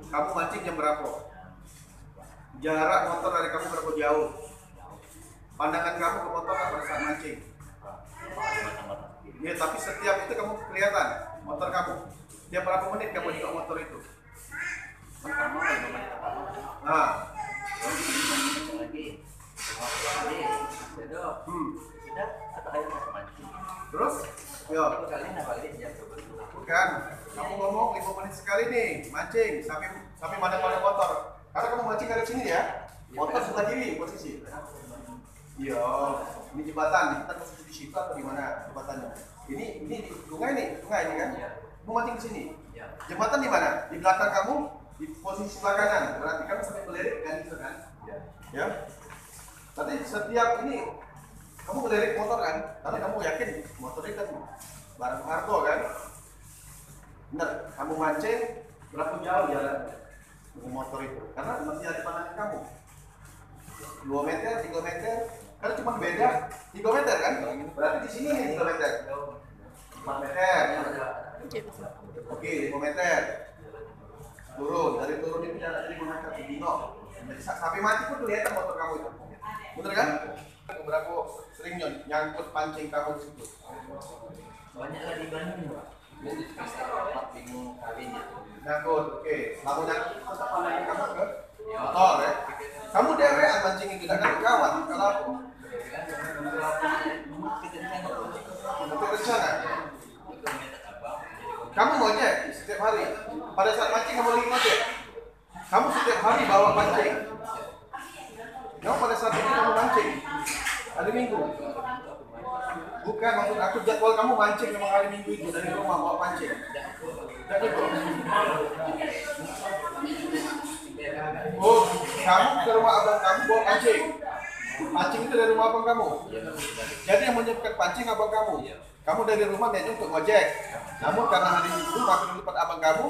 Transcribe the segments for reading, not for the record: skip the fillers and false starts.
Kamu mancing jam berapa? Jarak motor dari kamu berapa jauh? Pandangan kamu ke motor pada saat mancing? Ya, tapi setiap itu kamu kelihatan motor kamu. Tiap berapa menit kamu di motor itu? Pertama 5 menit pertama. Nah, Lagi. Sudah. Sudah atau ayo masuk mancing. terus? Yo. Kali ini balik jam 12. Bukan, kamu ngomong 5 menit sekali nih, mancing, sampai mana motor. Karena kamu mancing dari sini ya, motor sebelah kiri posisi. Iya, ini jembatan, kita posisi di situ atau di mana jembatannya? Ini di sungai ini kan? Kamu mancing ke sini. Jembatan di mana? Di belakang kamu, di posisi sebelah kanan. Berarti kamu sampai melirik kan gitu kan? Ya. Tadi setiap ini kamu melirik motor kan? Karena kamu yakin motor itu kan barang kargo kan? Bener, kamu mancing berapa jauh jalan dengan motor itu? Karena masih ada pandangan kamu 2 meter, 3 meter, karena cuma beda 3 meter kan? Berarti di sini nih 3 meter 4 meter. Oke, 5 meter turun, dari turun itu jalan jadi 5 meter Dino. Jadi sampai mati pun kelihatan motor kamu itu. Bener kan? Berapa sering nyangkut pancing kamu di situ? Banyak lah dibanding, Pak. Jadi sekitar 4 minggu kalinya. Nyangkut, oke. Lalu nyangkut tetap pandangan kamu ke motor ya. Kamu dewean mancing itu dengan kawan. Kalau aku nanti rencana. Kamu ngojek setiap hari. Pada saat mancing kamu lagi ngojek. Kamu setiap hari bawa pancing. Kamu pada saat itu kamu mancing hari Minggu. Bukan, maksud aku jadwal kamu mancing memang hari Minggu itu dari rumah bawa pancing. Dan itu. Oh, kamu ke rumah abang kamu bawa pancing. Pancing itu dari rumah abang kamu. Jadi yang menyiapkan pancing abang kamu. Kamu dari rumah niatnya untuk ngojek. Namun karena hari Minggu waktu di tempat abang kamu,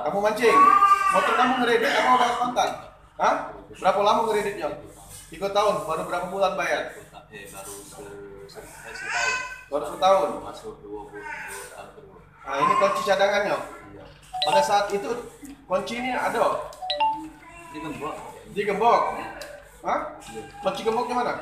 kamu mancing. Motor kamu ngeredit apa udah kontan? Hah? Berapa lama ngereditnya? 3 tahun, baru berapa bulan bayar? Baru setahun. Masuk 20 tahun kedua. Nah ini kunci cadangannya. Pada saat itu kuncinya ada Di gembok. di gembok. Hah? Kunci gemboknya mana?